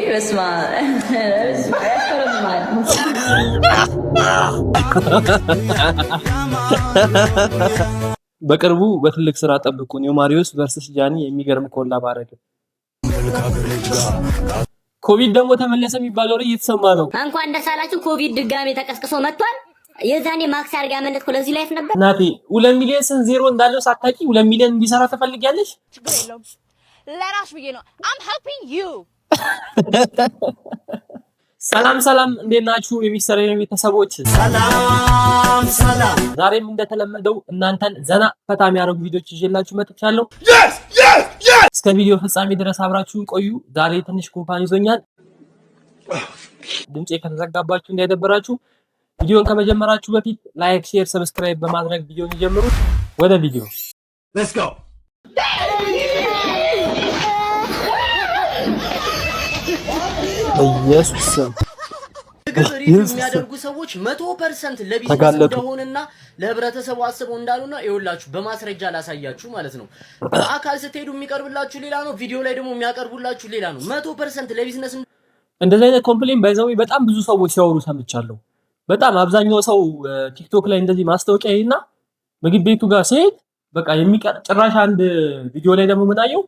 በስመ አብ። በቅርቡ በትልቅ ስራ ጠብቁን። ዮማሪዮስ ቨርሰስ ጃኒ የሚገርም ኮላብ አደረገ። ኮቪድ ደግሞ ተመለሰ የሚባለው ወሬ እየተሰማ ነው። እንኳን ደስ አላችሁ። ኮቪድ ድጋሜ ተቀስቅሶ መጥቷል። የዛኔ ማክስ አድርጋ ያመለጥኩ ለዚህ ላይፍ ነበር። ናቲ 2 ሚሊዮን ስን ዜሮ እንዳለው ሳታቂ 2 ሚሊዮን እንዲሰራ ትፈልጊያለሽ? ችግር የለውም ለራስ ብዬ ነው። I'm helping you። ሰላም እንዴት ናችሁ? የሚሰራ ቤተሰቦች ሰላም። ዛሬም እንደተለመደው እናንተን ዘና ፈታ የሚያደርጉ ቪዲዮዎች ይዤላችሁ መጥቻለሁ። እስከ ቪዲዮ ፍጻሜ ድረስ አብራችሁ ቆዩ። ዛሬ ትንሽ ጉንፋን ይዞኛል። ድምጼ ከተዘጋባችሁ እንዳይደበራችሁ። ቪዲዮን ከመጀመራችሁ በፊት ላይክ፣ ሼር፣ ሰብስክራይብ በማድረግ ቪዲዮን ይጀምሩት። ወደ ቪዲዮ Let's go። ኢየሱስ የሚያደርጉ ሰዎች 100% ለቢዝነስ እንደሆነና ለህብረተሰቡ አስበው እንዳሉና ይኸውላችሁ በማስረጃ ላሳያችሁ ማለት ነው። በአካል ስትሄዱ የሚቀርብላችሁ ሌላ ነው፣ ቪዲዮ ላይ ደግሞ የሚያቀርቡላችሁ ሌላ ነው። 100% ለቢዝነስ እንደዚህ አይነት ኮምፕሌን ባይዘው በጣም ብዙ ሰዎች ሲያወሩ ሰምቻለሁ። በጣም አብዛኛው ሰው ቲክቶክ ላይ እንደዚህ ማስታወቂያ ይና ምግብ ቤቱ ጋር ሲሄድ በቃ ጭራሽ አንድ ቪዲዮ ላይ ደግሞ መጣየው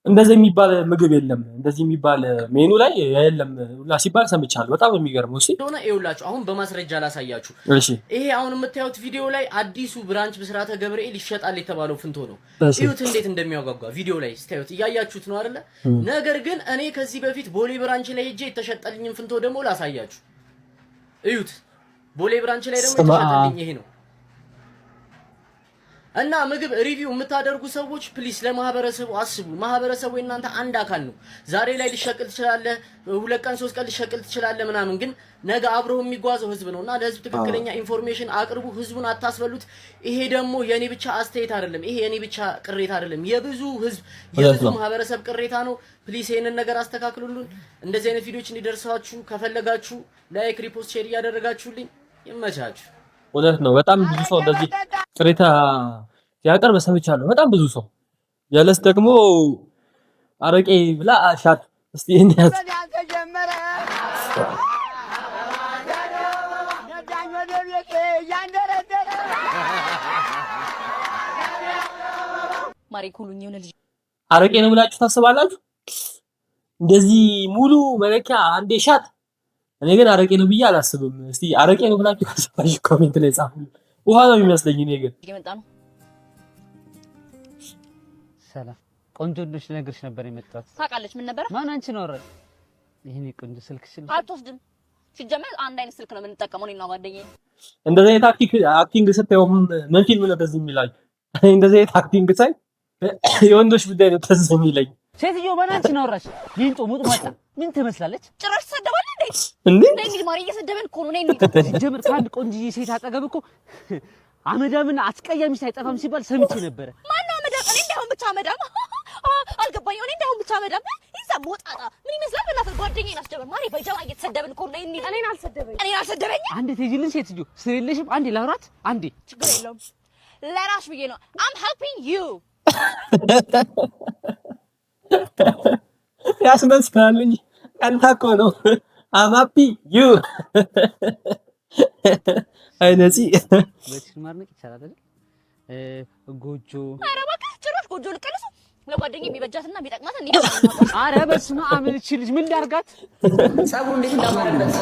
እንደዚህ የሚባል ምግብ የለም፣ እንደዚህ የሚባል ሜኑ ላይ የለም ሁላ ሲባል ሰምቻለሁ። በጣም የሚገርመው እሺ ሆነ ይኸውላችሁ አሁን በማስረጃ ላሳያችሁ። እሺ ይሄ አሁን የምታዩት ቪዲዮ ላይ አዲሱ ብራንች ብስራተ ገብርኤል ይሸጣል የተባለው ፍንቶ ነው። እዩት እንዴት እንደሚያጓጓ ቪዲዮ ላይ ስታዩት እያያችሁት ነው አይደለ? ነገር ግን እኔ ከዚህ በፊት ቦሌ ብራንች ላይ ሄጄ የተሸጠልኝን ፍንቶ ደግሞ ላሳያችሁ። እዩት ቦሌ ብራንች ላይ ደግሞ የተሸጠልኝ ይሄ ነው። እና ምግብ ሪቪው የምታደርጉ ሰዎች ፕሊስ ለማህበረሰቡ አስቡ። ማህበረሰቡ እናንተ አንድ አካል ነው። ዛሬ ላይ ሊሸቅል ትችላለ፣ 2 ቀን 3 ቀን ሊሸቅል ትችላለ ምናምን፣ ግን ነገ አብሮ የሚጓዘው ህዝብ ነውና ለህዝብ ትክክለኛ ኢንፎርሜሽን አቅርቡ። ህዝቡን አታስበሉት። ይሄ ደግሞ የኔ ብቻ አስተያየት አይደለም፣ ይሄ የኔ ብቻ ቅሬታ አይደለም፣ የብዙ ህዝብ የብዙ ማህበረሰብ ቅሬታ ነው። ፕሊስ ይሄንን ነገር አስተካክሉልን። እንደዚህ አይነት ቪዲዮዎች እንዲደርሳችሁ ከፈለጋችሁ ላይክ፣ ሪፖስት፣ ሼር እያደረጋችሁልኝ ይመቻችሁ። እውነት ነው። በጣም ብዙ ሰው እንደዚህ ቅሬታ ሲያቀርብ ሰምቻለሁ። በጣም ብዙ ሰው ያለስ ደግሞ አረቄ ብላ ሻት እስቲ እንያዝ ማሪኩሉኝ የሆነ ልጅ አረቄ ነው ብላችሁ ታስባላችሁ? እንደዚህ ሙሉ መለኪያ አንዴ ሻት። እኔ ግን አረቄ ነው ብዬ አላስብም። እስቲ አረቄ ነው ብላችሁ ታስባላችሁ? ኮሜንት ላይ ጻፉ። ውሃ ነው የሚመስለኝ እኔ ግን እየመጣ ነው። ሰላም ቆንጆ ልጅ ነገርሽ ነበር የመጣሁት። ታውቃለች ምን ነበር? ማን አንቺ ነው አይደል? ይሄኔ ቆንጆ ስልክሽ አትወስድም። ሲጀመር አንድ አይነት ስልክ ነው የምንጠቀመው እኔና ጓደኛዬ። እንደዚህ አይነት አክቲንግ ስታየው ምን ፊልም ነው ተዝ የሚላችሁ? እንደዚህ አይነት አክቲንግ ሳይ የወንዶች ጉዳይ ነው ተዝ የሚለኝ። ሴትዮ ማን አንቺ ነው አይደል? ይንጦ ሙጥ መጣ ምን ትመስላለች? ጭራሽ ተሰደባለች እንዴ? እንዴ እንግዲህ ማሪ እየሰደበን እኮ ነው። ነኝ ጀምር ካንድ ቆንጆዬ ሴት አጠገብ እኮ አመዳምና አስቀያሚ ሳይጠፋም ሲባል ሰምቼ ነበር። ማነው አመዳም? እኔ እንዳሁን ብቻ አመዳም አልገባኝ። እኔ እንዳሁን ብቻ አመዳም ይዛ ሞጣጣ ምን ይመስላል? በእናትህ ጓደኛዬን አስደበን ማሪ በጀማ እየተሰደብን እኮ ነው። እኔን አልሰደበኝ። አንዴ ትይዝልን ሴትዮ ስሪልሽም አንዴ ላውራት አንዴ ችግር የለውም ለራስ ብዬ ነው። I'm helping you። ያስመስላልኝ ቀንታ እኮ ነው። I'm happy you። አይ ነፂ በዚህ ማርነቅ ይቻላል አይደል? ጎጆ ኧረ እባክህ ጭራሽ ጎጆ ልቀልሱ ለጓደኛዬ የሚበጃትና የሚጠቅማት እንዴ? ኧረ በስመ አብ ልጅ ምን ላድርጋት? ጸጉሩ እንዴት እንዳማረበት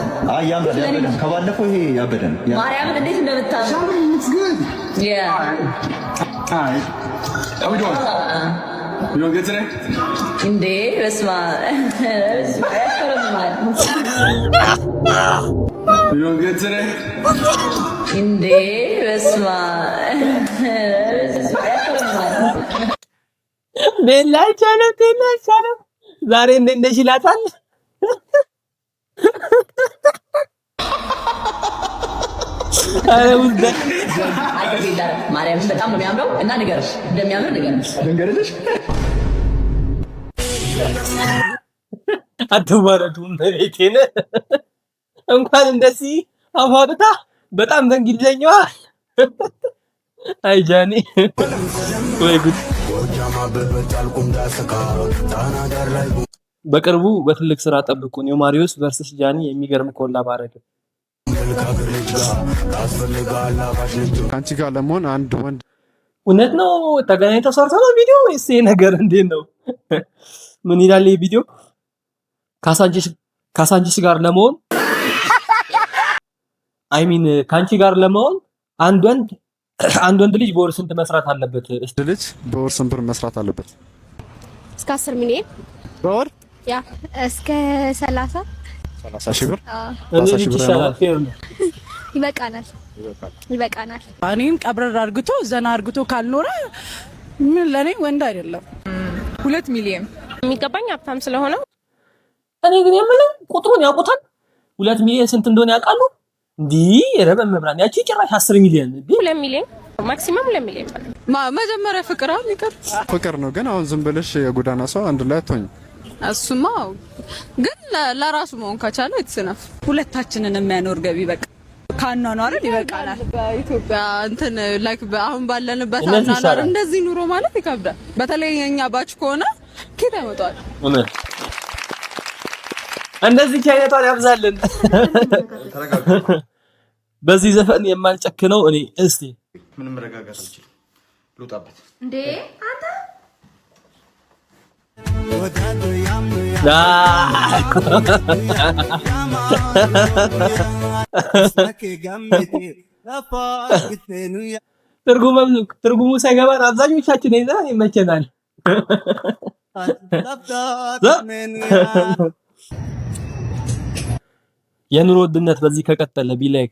ያበደ ከባለፈው ይሄ ያበደ ነው። ማርያምን እንዴት እንደምታምር እንዴ በስመ እንዴ በስመ ቤላቻለም ዛሬ እንዴት ይላታል? ማርያምን በጣም ነው የሚያምረው እና ንገርሽ እንደሚያምር ንገርሽ። አትወረዱም በቤቴን እንኳን እንደዚህ አፋውጣ በጣም በእንግሊዘኛዋ አይ ጃኒ ወይ ጉድ በቅርቡ በትልቅ ስራ ጠብቁን። የማሪዮስ ቨርሰስ ጃኒ የሚገርም ኮላብ አደረገ። ከአንቺ ጋር ለመሆን አንድ ወንድ እውነት ነው ተገናኝተው ሰርተው ነው ቪዲዮ ወይስ ይሄ ነገር እንዴት ነው? ምን ይላል ይሄ ቪዲዮ? ካሳንቺስ ጋር ለመሆን ካንቺ ጋር ለመሆን አንድ ወንድ ልጅ በወር ስንት መስራት አለበት? ልጅ በወር ስንት ብር መስራት አለበት? እስከ 10 ሚሊዮን በወር ያ እስከ 30 ሺህ ብር እንዴት ይሻላል? ፌር ነው። ይበቃናል። እኔም ቀብረር አርግቶ ዘና አርግቶ ካልኖረ ምን ለኔ ወንድ አይደለም። 2 ሚሊዮን የሚገባኝ ሀብታም ስለሆነ እኔ ግን የምለው ቁጥሩን ያውቁታል። 2 ሚሊዮን ስንት እንደሆነ ያውቃሉ? እንዲህ ረበም መብራን ያቺ ጭራሽ 10 ሚሊዮን 2 ሚሊዮን ማክሲመም 2 ሚሊዮን መጀመሪያ ፍቅር ይቀር ፍቅር ነው። ግን አሁን ዝም ብለሽ የጎዳና ሰው አንድ ላይ አትሆኝ። እሱማ ግን ለራሱ መሆን ከቻለ የተሰነፍ ሁለታችንን የሚያኖር ገቢ በቃ ካኗኗር ይበቃናል። በኢትዮጵያ እንትን ላይክ አሁን ባለንበት አናናር እንደዚህ ኑሮ ማለት ይከብዳል። በተለይ የኛ ባች ከሆነ ኬት ያመጣል። እንደዚህ አይነቷን ያብዛልን። በዚህ ዘፈን የማልጨክነው እኔ እስቲ ምንም መረጋጋት አልችልም። ልውጣበት እንዴ አንተ ትርጉሙ ሳይገባን አብዛኞቻችን ይዘን ይመቸናል። የኑሮ ውድነት በዚህ ከቀጠለ ቢላይክ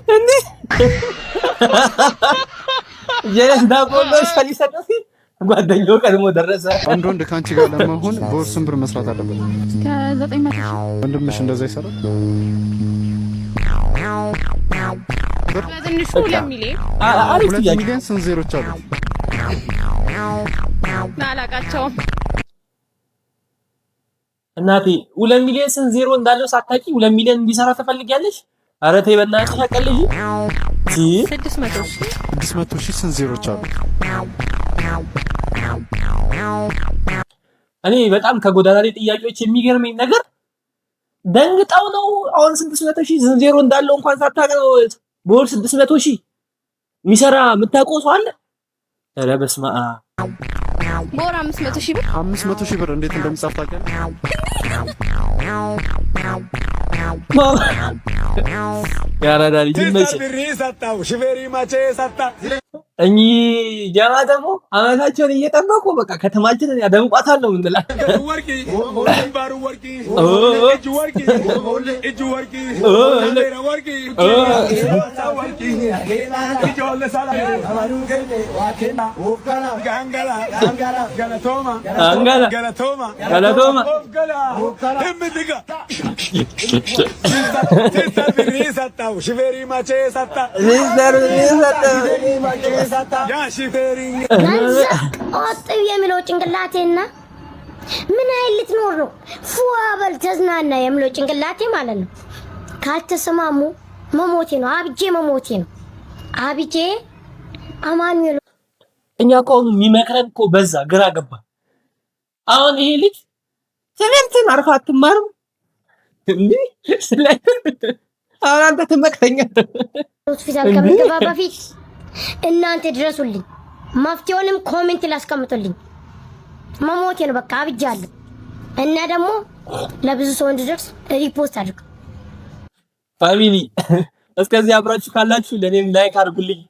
እንዴ ጓደኛው ቀድሞ ደረሰ። አንድ ወንድ ከአንቺ ጋር ለመሆን በወር ስንት ብር መስራት አለበት? ከ900 ወንድምሽ እንደዛ ይሰራል? በትንሹ 2 ሚሊዮን 2 ሚሊዮን ስንት ዜሮች አሉ? አላውቃቸውም። እናቴ 2 ሚሊዮን ስንት ዜሮ እንዳለው ሳታውቂ 2 ሚሊዮን እንዲሰራ ትፈልጊያለሽ? ኧረ ተይ በእናትሽ አቀልጂ። 600 ሺህ ስንት ዜሮች አሉ? እኔ በጣም ከጎዳና ላይ ጥያቄዎች የሚገርመኝ ነገር ደንግጣው ነው። አሁን 600 ሺህ ስንት ዜሮ እንዳለው እንኳን ሳታውቅ ነው በወር 600 ሺህ የሚሰራ የምታውቀው ሰው አለ? ኧረ በስመ አብ። በወር 500 ሺህ ብር 500 ሺህ ብር እንዴት እንደሚጻፍ ታውቂያለሽ? ያራዳ ልጅ መቼ እኚህ ጀማ ደግሞ አመታቸውን እየጠበቁ በቃ ከተማችንን ያደምቋታል ነው የምንላት። ኦጥብ የሚለው ጭንቅላቴና ምን አይል ልትኖር ነው ፉአበል ተዝናና የሚለው ጭንቅላቴ ማለት ነው። ካልተሰማሙ መሞቴ ነው። አብጄ መሞቴ ነው። አብጄ አማኑኤል እኛ እኮ የሚመክረን እኮ በዛ ግራ ገባ። አሁን ይሄ ልጅ ትምህርትን አርፋ አትማርም እንዴ? አሁን አንተ ትመክረኛለህ። ሆስፒታል ከምገባ በፊት እናንተ ድረሱልኝ። መፍትሄውንም ኮሜንት ላስቀምጡልኝ። መሞቴ ነው በቃ አብጃለሁ። እና ደግሞ ለብዙ ሰው እንዲደርስ ሪፖስት አድርጉ። ፋሚሊ እስከዚህ አብራችሁ ካላችሁ ለኔም ላይክ አድርጉልኝ፣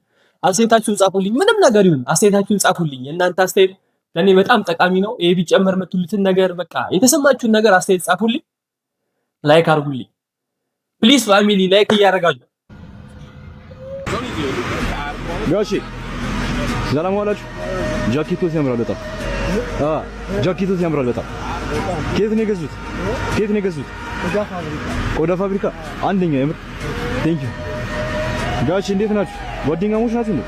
አስተያየታችሁን ጻፉልኝ። ምንም ነገር ይሁን አስተያየታችሁን ጻፉልኝ። እናንተ አስተያየት ለኔ በጣም ጠቃሚ ነው። ይሄ ቢጨመር የምትሉትን ነገር በቃ የተሰማችሁን ነገር አስተያየት ጻፉልኝ፣ ላይክ አድርጉልኝ ፕሊዝ። ፋሚሊ ላይክ እያደረጋችሁ ጋሺ ሰላም ዋላችሁ። ጃኬቶስ ያምራል በጣም ጃኬቶስ ያምራል በጣም። ከየት ነው የገዙት? ከየት ነው የገዙት? ቆዳ ፋብሪካ አንደኛ የምር ቴንክ ዩ ጋሺ። እንዴት ናችሁ? ጓደኛሞች ናችሁ እንዴ?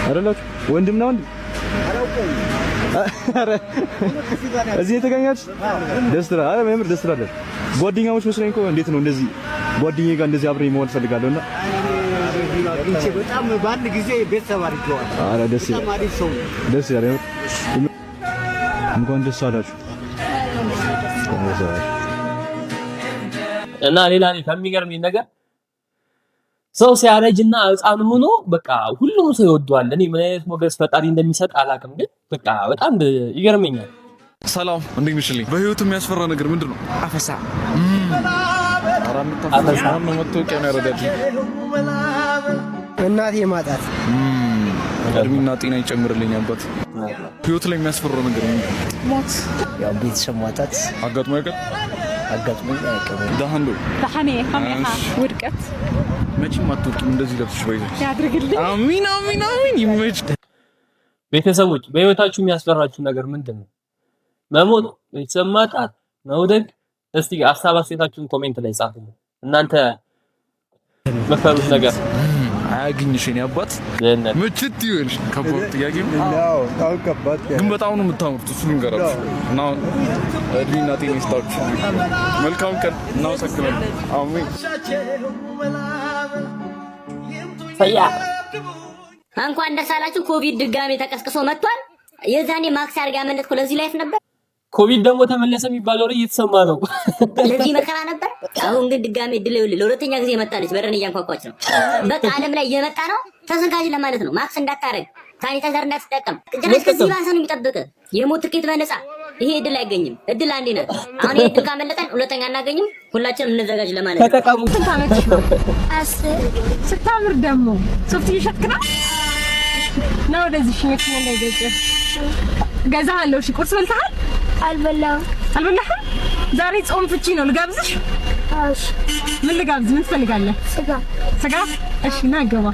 አይደላችሁ? ወንድምና ወንድም አረ እዚህ የተገኛችሁ ደስ ይላል። አረ የምር ደስ ይላል። ጓደኛሞች መስለኝ እኮ። እንዴት ነው እንደዚህ ጓደኛዬ ጋር እንደዚህ አብሬ መሆን ፈልጋለሁና እቺ በጣም በአንድ ጊዜ ቤተሰብ አድርገዋል። ኧረ ደስ ይላል። በጣም አሪፍ ሰው ደስ ይላል። እንኳን ደስ አላችሁ። እና ሌላ ከሚገርመኝ ነገር ሰው ሲያረጅና ህፃን ሆኖ በቃ ሁሉም ሰው ይወደዋል። እኔ ምን አይነት ሞገስ ፈጣሪ እንደሚሰጥ አላውቅም፣ ግን በቃ በጣም ይገርመኛል። ሰላም እንዴት ነሽልኝ? በህይወት የሚያስፈራ ነገር ምንድን ነው? አፈሳ አፈሳ ነው መጥቶቂያ ነው ያረዳል። እናቴ ማጣት እድሜና ጤና ይጨምርልኝ አባት። ህይወት ላይ የሚያስፈራ ነገር ምንድን ነው? ሞት፣ ያው ቤተሰብ ማጣት አጋጥሞ ያውቃል? አጋጥሞኝ አያውቅም። ደሃንዶ ታሐኔ ሐሜሃ ውድቀት መቼም አትወቂም እንደዚህ ለብስሽ ባይዘሽ ያድርግልኝ። አሚን አሚን አሚን። ይመች። ቤተሰቦች በህይወታችሁ የሚያስፈራችሁ ነገር ምንድን ነው? መሞት፣ ቤተሰብ ማጣት፣ መውደቅ? እስቲ ሀሳብ አስተያየታችሁን ኮሜንት ላይ ጻፉ። እናንተ መፈሩት ነገር አያግኝሽ የኔ አባት ለእናንተ ምችት ይሆንሽ። ከባድ ጥያቄ ነው። ግን በጣም ነው የምታምሩት። እሱ ልንገራችሁ እና እድሜና ጤና ይስጣችሁ። መልካም ቀን። እናመሰግናለን። አሜን። ፈያ እንኳን ደስ አላችሁ። ኮቪድ ድጋሜ ተቀስቅሶ መጥቷል። የዛኔ ማክስ አድርጋ ያመለጥኩ ለዚህ ላይፍ ነበር። ኮቪድ ደግሞ ተመለሰ የሚባለው ወሬ እየተሰማ ነው። ለዚህ መከራ ነበር። አሁን ግን ድጋሜ እድል ለሁለተኛ ጊዜ መጣለች። በረን እያንኳኳች ነው። በቃ ዓለም ላይ እየመጣ ነው። ተዘጋጅ ለማለት ነው። ማክስ እንዳታረግ፣ ሳኒታይዘር እንዳትጠቀም። ጭራሽ ከዚህ ባሰ ነው የሚጠብቅ። የሞት ትኬት በነፃ። ይሄ እድል አይገኝም። እድል አንዴ ነው። አሁን ይሄ እድል ካመለጠን ሁለተኛ አናገኝም። ሁላችንም እንዘጋጅ ለማለት ነው። ተጠቀሙ። ስታምር ደግሞ ሶፍት እየሸጥክ ነው ወደዚህ ሽመት ነው እንዳይገጭ ገዛሃለሁ። እሺ ቁርስ በልተሃል? አልበላም። አልበላህም? ዛሬ ጾም ፍቺ ነው። ልጋብዝሽ? እሺ። ምን ልጋብዝ? ምን ትፈልጋለህ? ስጋ። ስጋ? እሺ ና ገባ።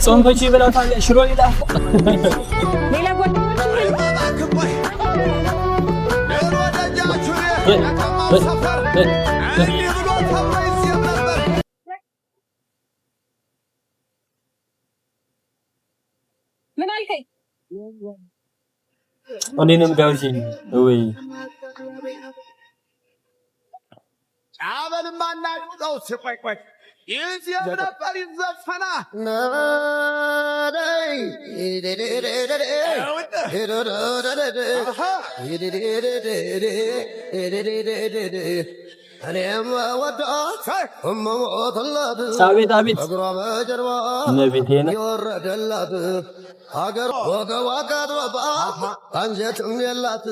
ጾም ፍቺ ብለውታል። ሽሮ ይጣፍ። ሌላ ጓደኞች ምን አልከኝ? እኔንም ጋብዥኝ ወይ ጫበልማ እናድርገው። ሲቆይ ይህ ነበር ይዘፈና አቤት አቤት ነቢቴ ነው ሀገር ወገዋጋት አንጀትም የላት።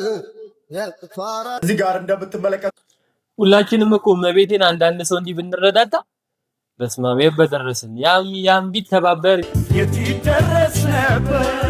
እዚህ ጋር እንደምትመለከቱ ሁላችንም እኮ መቤቴን አንዳንድ ሰው እንዲህ ብንረዳዳ በስማም በደረስን። ያም ቢተባበር የት ይደረስ ነበር።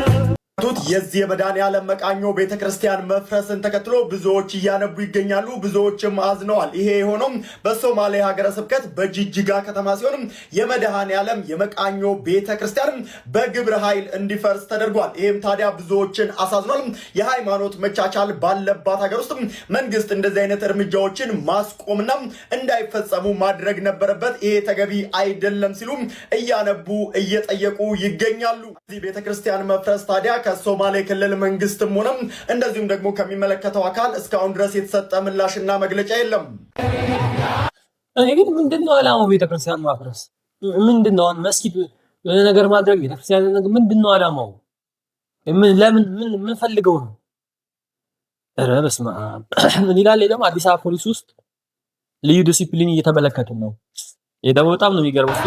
የዚህ የመድኃኔዓለም መቃኞ ቤተክርስቲያን መፍረስን ተከትሎ ብዙዎች እያነቡ ይገኛሉ። ብዙዎችም አዝነዋል። ይሄ የሆነው በሶማሌ ሀገረ ስብከት በጅጅጋ ከተማ ሲሆን የመድኃኔዓለም የመቃኞ ቤተክርስቲያን በግብረ ኃይል እንዲፈርስ ተደርጓል። ይህም ታዲያ ብዙዎችን አሳዝኗል። የሃይማኖት መቻቻል ባለባት ሀገር ውስጥ መንግስት እንደዚህ አይነት እርምጃዎችን ማስቆምና እንዳይፈጸሙ ማድረግ ነበረበት። ይሄ ተገቢ አይደለም ሲሉ እያነቡ እየጠየቁ ይገኛሉ። እዚህ ቤተክርስቲያን መፍረስ ታዲያ ከሶማሌ ክልል መንግስትም ሆነ እንደዚሁም ደግሞ ከሚመለከተው አካል እስካሁን ድረስ የተሰጠ ምላሽና መግለጫ የለም። እኔ ግን ምንድነው ዓላማው? ቤተክርስቲያን ማፍረስ ምንድነው? መስጊድ የሆነ ነገር ማድረግ ቤተክርስቲያን ምንድነው ዓላማው? ምን ፈልገው ነው? ኧረ በስመ አብ። ምን ይላል ደግሞ አዲስ አበባ ፖሊስ ውስጥ ልዩ ዲሲፕሊን እየተመለከትን ነው። ይሄ ደግሞ በጣም ነው የሚገርመው።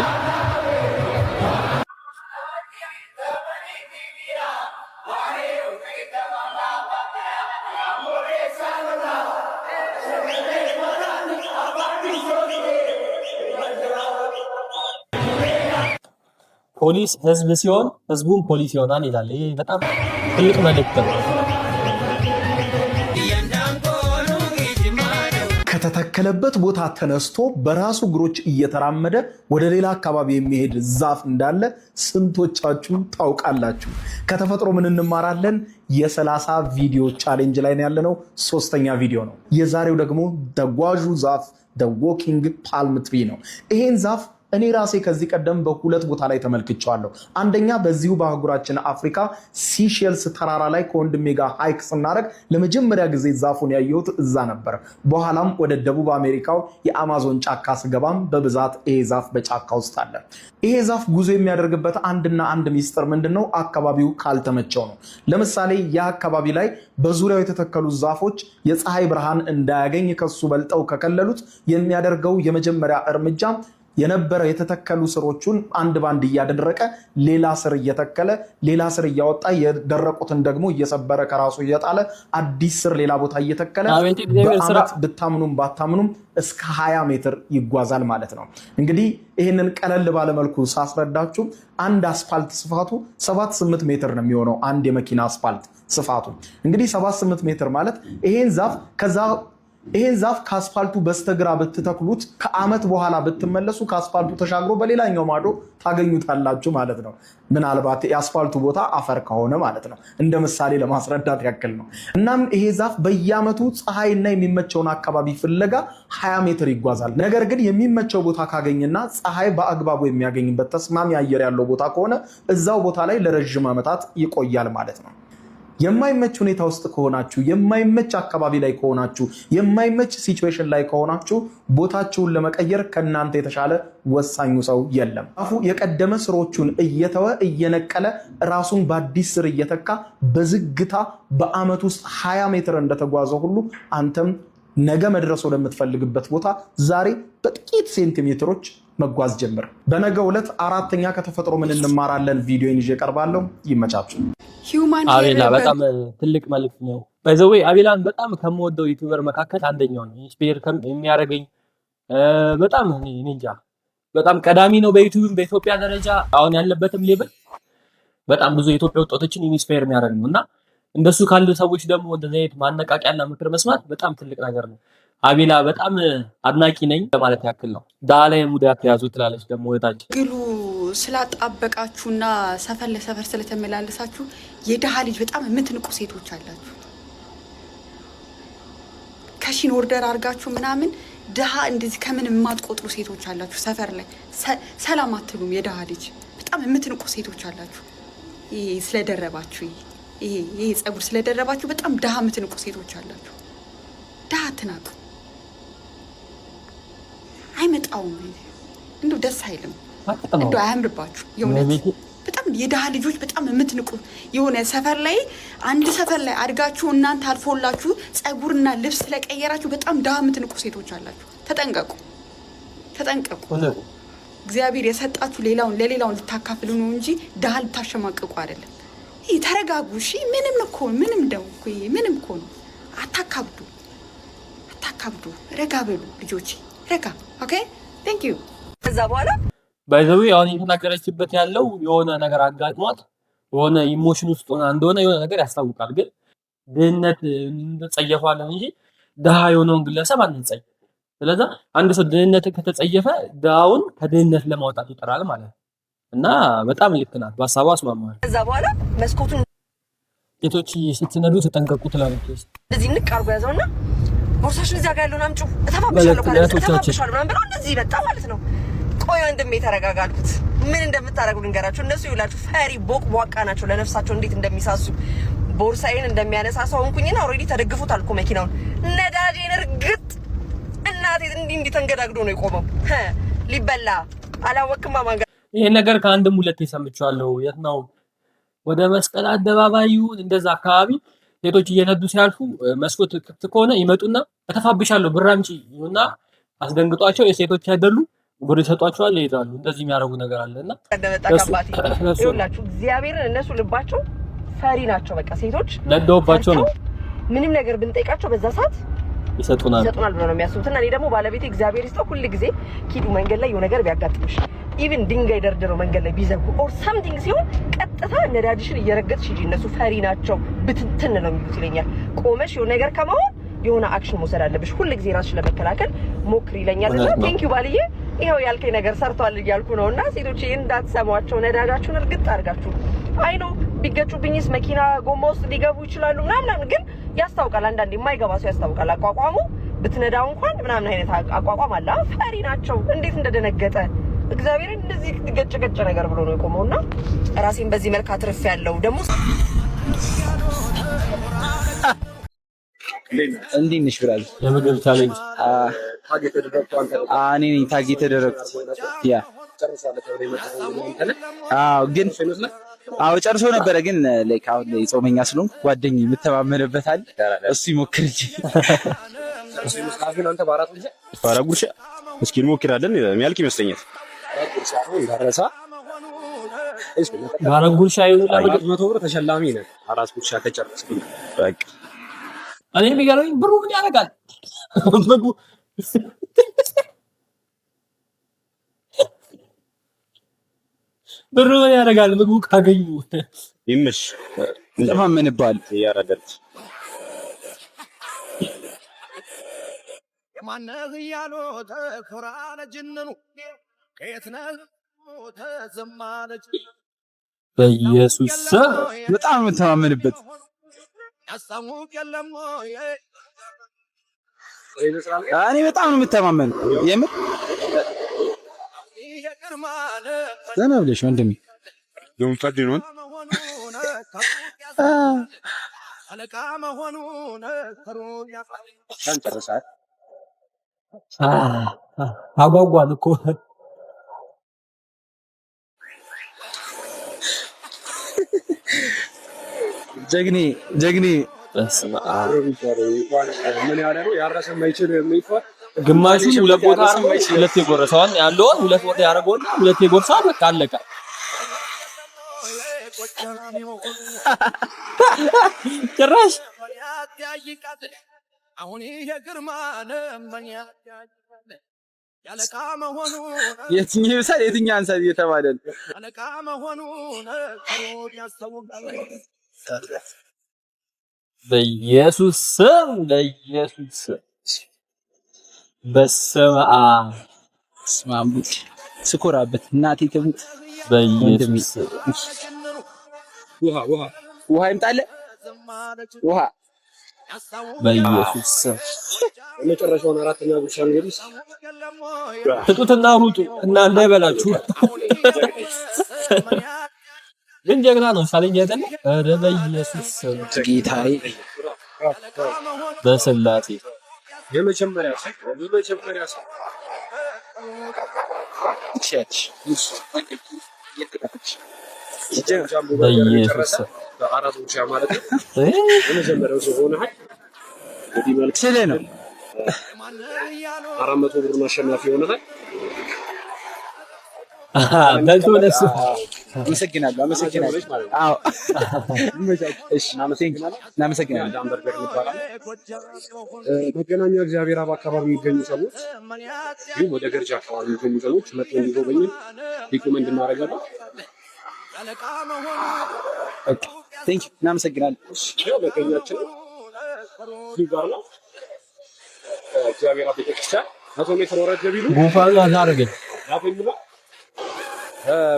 ፖሊስ ህዝብ ሲሆን ህዝቡም ፖሊስ ይሆናል ይላል። ይሄ በጣም ትልቅ መልእክት ነው። ከተተከለበት ቦታ ተነስቶ በራሱ እግሮች እየተራመደ ወደ ሌላ አካባቢ የሚሄድ ዛፍ እንዳለ ስንቶቻችሁ ታውቃላችሁ? ከተፈጥሮ ምን እንማራለን? የ30 ቪዲዮ ቻሌንጅ ላይ ያለነው 3ኛ ቪዲዮ ነው። የዛሬው ደግሞ ተጓዡ ዛፍ the walking palm tree ነው። ይሄን ዛፍ እኔ ራሴ ከዚህ ቀደም በሁለት ቦታ ላይ ተመልክቻለሁ። አንደኛ በዚሁ በአህጉራችን አፍሪካ ሲሼልስ ተራራ ላይ ከወንድሜ ጋር ሃይክ ስናደርግ ለመጀመሪያ ጊዜ ዛፉን ያየሁት እዛ ነበር። በኋላም ወደ ደቡብ አሜሪካው የአማዞን ጫካ ስገባም በብዛት ይሄ ዛፍ በጫካ ውስጥ አለ። ይሄ ዛፍ ጉዞ የሚያደርግበት አንድና አንድ ሚስጥር ምንድነው? አካባቢው ካልተመቸው ነው። ለምሳሌ ያ አካባቢ ላይ በዙሪያው የተተከሉ ዛፎች የፀሐይ ብርሃን እንዳያገኝ ከሱ በልጠው ከከለሉት የሚያደርገው የመጀመሪያ እርምጃ የነበረ የተተከሉ ስሮቹን አንድ ባንድ እያደረቀ ሌላ ስር እየተከለ ሌላ ስር እያወጣ የደረቁትን ደግሞ እየሰበረ ከራሱ እየጣለ አዲስ ስር ሌላ ቦታ እየተከለ በአመት ብታምኑም ባታምኑም እስከ 20 ሜትር ይጓዛል ማለት ነው። እንግዲህ ይህንን ቀለል ባለመልኩ ሳስረዳችሁ አንድ አስፋልት ስፋቱ 7-8 ሜትር ነው የሚሆነው። አንድ የመኪና አስፋልት ስፋቱ እንግዲህ 7-8 ሜትር ማለት ይሄን ዛፍ ከአስፋልቱ በስተግራ ብትተክሉት ከአመት በኋላ ብትመለሱ ከአስፋልቱ ተሻግሮ በሌላኛው ማዶ ታገኙታላችሁ ማለት ነው። ምናልባት የአስፋልቱ ቦታ አፈር ከሆነ ማለት ነው። እንደ ምሳሌ ለማስረዳት ያክል ነው። እናም ይሄ ዛፍ በየአመቱ ፀሐይና የሚመቸውን አካባቢ ፍለጋ 20 ሜትር ይጓዛል። ነገር ግን የሚመቸው ቦታ ካገኘና ፀሐይ በአግባቡ የሚያገኝበት ተስማሚ አየር ያለው ቦታ ከሆነ እዛው ቦታ ላይ ለረጅም ዓመታት ይቆያል ማለት ነው። የማይመች ሁኔታ ውስጥ ከሆናችሁ፣ የማይመች አካባቢ ላይ ከሆናችሁ፣ የማይመች ሲቹዌሽን ላይ ከሆናችሁ ቦታችሁን ለመቀየር ከናንተ የተሻለ ወሳኙ ሰው የለም። ዛፉ የቀደመ ስሮቹን እየተወ እየነቀለ ራሱን በአዲስ ስር እየተካ በዝግታ በአመት ውስጥ 20 ሜትር እንደተጓዘ ሁሉ አንተም ነገ መድረስ ወደምትፈልግበት ቦታ ዛሬ በጥቂት ሴንቲሜትሮች መጓዝ ጀምር። በነገው ዕለት 4ኛ ከተፈጥሮ ምን እንማራለን ቪዲዮን ይዤ ቀርባለሁ። ይመቻችሁ። አቤላ በጣም ትልቅ መልእክት ነው። በዘዌ አቤላን በጣም ከምወደው ዩቲዩበር መካከል አንደኛው ነው። ኢንስፓየር የሚያደርገኝ በጣም እኔ እንጃ በጣም ቀዳሚ ነው በዩቲዩብ በኢትዮጵያ ደረጃ አሁን ያለበትም ሌቭል በጣም ብዙ የኢትዮጵያ ወጣቶችን ኢንስፓየር የሚያደርግ ነውና እንደሱ ካሉ ሰዎች ደግሞ እንደዚህ አይነት ማነቃቂያና ምክር መስማት በጣም ትልቅ ነገር ነው። አቤላ በጣም አድናቂ ነኝ ለማለት ያክል ነው። ዳላይ ሙዳት ያዙ ትላለች ደግሞ ወጣች ግሉ ስላጣበቃችሁና ሰፈር ለሰፈር ስለተመላለሳችሁ የደሃ ልጅ በጣም የምትንቁ ሴቶች አላችሁ። ከሺን ኦርደር አድርጋችሁ ምናምን ደሃ እንደዚህ ከምን የማትቆጥሩ ሴቶች አላችሁ። ሰፈር ላይ ሰላም አትሉም። የደሃ ልጅ በጣም የምትንቁ ሴቶች አላችሁ። ይሄ ስለደረባችሁ ይሄ ጸጉር ስለደረባችሁ በጣም ደሃ የምትንቁ ሴቶች አላችሁ። ደሃ አትናቁ። አይመጣውም። እንደው ደስ አይልም። እንደው አያምርባችሁ። የእውነት በጣም የደሃ ልጆች በጣም የምትንቁ የሆነ ሰፈር ላይ አንድ ሰፈር ላይ አድጋችሁ እናንተ አልፎላችሁ ጸጉርና ልብስ ስለቀየራችሁ በጣም ደሃ የምትንቁ ሴቶች አላችሁ። ተጠንቀቁ፣ ተጠንቀቁ። እግዚአብሔር የሰጣችሁ ለሌላውን ልታካፍሉ ነው እንጂ ደሃ ልታሸማቅቁ አይደለም። ይሄ ተረጋጉ። እሺ ምንም እኮ ነው። አታካብዱ። ረጋ በሉ ልጆች፣ ረጋ። ኦኬ ቴንክ ዩ። ከዛ በኋላ ባይዘው አሁን የተናገረችበት ያለው የሆነ ነገር አጋጥሟት የሆነ ኢሞሽን ውስጥ ሆና እንደሆነ የሆነ ነገር ያስታውቃል። ግን ድህነት እንጸየፋለን እንጂ ደሃ የሆነውን ግለሰብ አንጸየፍ። ስለዚህ አንድ ሰው ድህነትን ከተጸየፈ ደሃውን ከድህነት ለማውጣት ይጥራል ማለት ነው። እና በጣም ልክ ናት። በሀሳቧ አስማማለሁ። ከዛ በኋላ መስኮቱን ሴቶች ስትነዱ ተጠንቀቁ ትላለች። እዚህ ንቅ አርጎ ያዘውና ቦርሳሽን እዚያ ጋር ያለውን አምጪው እተፋብሻለሁ ምናምን ብለው እንደዚህ መጣ ማለት ነው። ቆይ ወንድሜ ተረጋጋ አልኩት። ምን እንደምታደርጉ ልንገራችሁ። እነሱ ይውላችሁ ፈሪ ቦቅቧቃ ናቸው። ለነፍሳቸው እንዴት እንደሚሳሱ ቦርሳዬን እንደሚያነሳ ሰው ሆንኩኝና ኦልሬዲ ተደግፉታል እኮ መኪናውን። ነዳጄን እርግጥ እናቴ እንዲህ ተንገዳግዶ ነው የቆመው። ሊበላ አላወቅም ማማንጋ። ይሄን ነገር ከአንድም ሁለቴ ሰምቻለሁ። የት ነው? ወደ መስቀል አደባባዩ እንደዛ አካባቢ ሴቶች እየነዱ ሲያልፉ መስኮት ክፍት ከሆነ ይመጡና እተፋብሻለሁ ብር አምጪ እና አስደንግጧቸው የሴቶች አይደሉ ብር ይሰጧቸዋል፣ ይሄዳሉ። እንደዚህ የሚያደርጉ ነገር አለና ይኸውላችሁ እግዚአብሔርን እነሱ ልባቸው ፈሪ ናቸው። በቃ ሴቶች ነደውባቸው ነው። ምንም ነገር ብንጠይቃቸው በዛ ሰዓት ይሰጡናል ብለው ነው የሚያስቡትና እኔ ደግሞ ባለቤቴ እግዚአብሔር ይስጠው ሁሉ ጊዜ ኪዱ መንገድ ላይ የሆነ ነገር ቢያጋጥምሽ ኢቭን ድንጋይ ደርድረው መንገድ ላይ ቢዘጉ ኦር ሳምቲንግ ሲሆን ቀጥታ ነዳጅሽን እየረገጥሽ ሂጂ፣ እነሱ ፈሪ ናቸው ብትንትን ነው የሚሉት ይለኛል። ቆመሽ የሆነ ነገር ከመሆን የሆነ አክሽን መውሰድ አለብሽ፣ ሁሉ ጊዜ ራስሽ ለመከላከል ሞክሪ ይለኛል። እና ቴንክ ዩ ባልዬ ይሄው ያልከኝ ነገር ሰርቷል እያልኩ ነውና ሴቶች እንዳትሰሟቸው፣ ነዳጃችሁን እርግጥ አድርጋችሁ አይ ነው ቢገጩብኝስ መኪና ጎማ ውስጥ ሊገቡ ይችላሉ ምናምን፣ ግን ያስታውቃል። አንዳንዴ የማይገባ ሰው ያስታውቃል አቋቋሙ። ብትነዳው እንኳን ምናምን አይነት አቋቋም አለ። ፈሪ ናቸው። እንዴት እንደደነገጠ እግዚአብሔር እንደዚህ ገጭ ነገር ብሎ ነው የቆመውና ራሴን በዚህ መልክ አትርፍ ያለው ደግሞ እንዴት ነሽ ብራል? የምግብ ቻሌንጅ እኔ ነኝ ታግ የተደረኩት። ያ ግን ጨርሶ ነበረ ግን ላይክ አሁን ላይ ጾመኛ ስለሆንኩ ጓደኛዬ የምተማመንበት አለ እሱ ይሞክር እንጂ ባራ ጉርሻ እስኪ እንሞክራለን። የሚያልቅ ይመስለኛል። ባራ ጉርሻ ይሁን ለምግብ 100 ብር ተሸላሚ ነህ። አራት ጉርሻ ከጨረስኩ በቃ እኔ የሚገርመኝ ብሩ ምን ያደርጋል? ምግቡ ብሩ ምን ያደርጋል? ምግቡ ካገኙ ይምሽ ተማመንባል ያረጋል። ማነህ ያሎ ተኮራነ ጅንኑ ከየትነህ ተዘማነች በኢየሱስ በጣም የምተማመንበት ያሳሙቅ የለም እኔ በጣም ነው የምተማመነው። የምር ዘና ብለሽ ወንድሜ ፈድኑን አለቃ መሆኑን ከሩን ያፋል ጨርሳል። አጓጓን እኮ ጀግኔ ምን ያለ ነው ያረሰ የማይችል የሚፈር ግማሹን ሁለት ቦታ ሁለት የጎረሰዋል ያለውን ሁለት ቦታ ያደረገውና ሁለት የጎረሰዋል። በቃ አለቀ። ጭራሽ አሁን የግርማ ነመኛ ያለቃ መሆኑ የትኛው ይብሳል የትኛው አንሳል እየተባለ ያለቃ መሆኑ ከሩን ያስተውቃል። በኢየሱስ ስም በስመ አብ ስማምቡት ስኮራበት እናቴ ተሙት። በኢየሱስ ውሃ ይምጣለ ውሃ በኢየሱስ የመጨረሻውን አራተኛ ጉርሻ እንግዲህ ትጡትና ሩጡ እና እንዳይበላችሁ። ግን ጀግና ነው ሳለኝ አይደል? ኧረ በኢየሱስ ጌታዬ በስላሴ የመጀመሪያ በኢየሱስ አራት ጉርሻ ማለት ነው። የመጀመሪያው ሰው ሆነ እንግዲህ መልክ ስለ ነው 400 ብር አሸናፊ ሆነሃል። በልቶ ነሱ አመሰግናለሁ። አዎ እሺ እናመሰግናለን። ዳምበርገር ይባላል። መገናኛ እግዚአብሔር አብ አካባቢ የሚገኙ ሰዎች ግን ወደ ገርጃ አካባቢ የሚገኙ ሰዎች መጥተው እንዲጎበኙ ሪኮመንድ እናደርጋለን። ቴንክ ዩ እናመሰግናለን። መገኛችን ጋር ነው እግዚአብሔር አብ ቤተክርስቲያን 100 ሜትር ወረድ ቢሉ ጉንፋን አዛረገ ያፈኝላ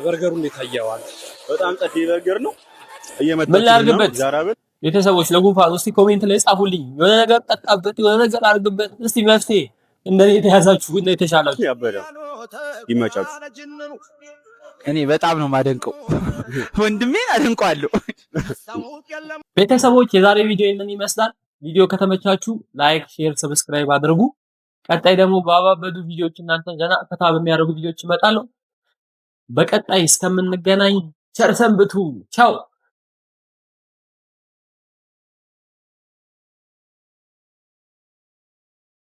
በርገሩ እንዴት ታያዋል? በጣም ጸዴ በርገር ነው። ምን ላድርግበት? ቤተሰቦች ለጉንፋን እስቲ ኮሜንት ላይ ጻፉልኝ። የሆነ ነገር ጠጣበት፣ የሆነ ነገር አድርግበት። እስቲ መፍትሄ እንደኔ የተያዛችሁ እና የተሻላችሁ ያበደው ይመጫችሁ። እኔ በጣም ነው ማደንቀው፣ ወንድሜን አደንቀዋለሁ። ቤተሰቦች የዛሬ ቪዲዮ ይሄንን ይመስላል። ቪዲዮ ከተመቻችሁ ላይክ፣ ሼር፣ ሰብስክራይብ አድርጉ። ቀጣይ ደግሞ ባባበዱ ቪዲዮዎች እናንተን ገና ፈታ በሚያደርጉ ቪዲዮዎች እመጣለሁ። በቀጣይ እስከምንገናኝ ቸር ሰንብቱ። ቻው።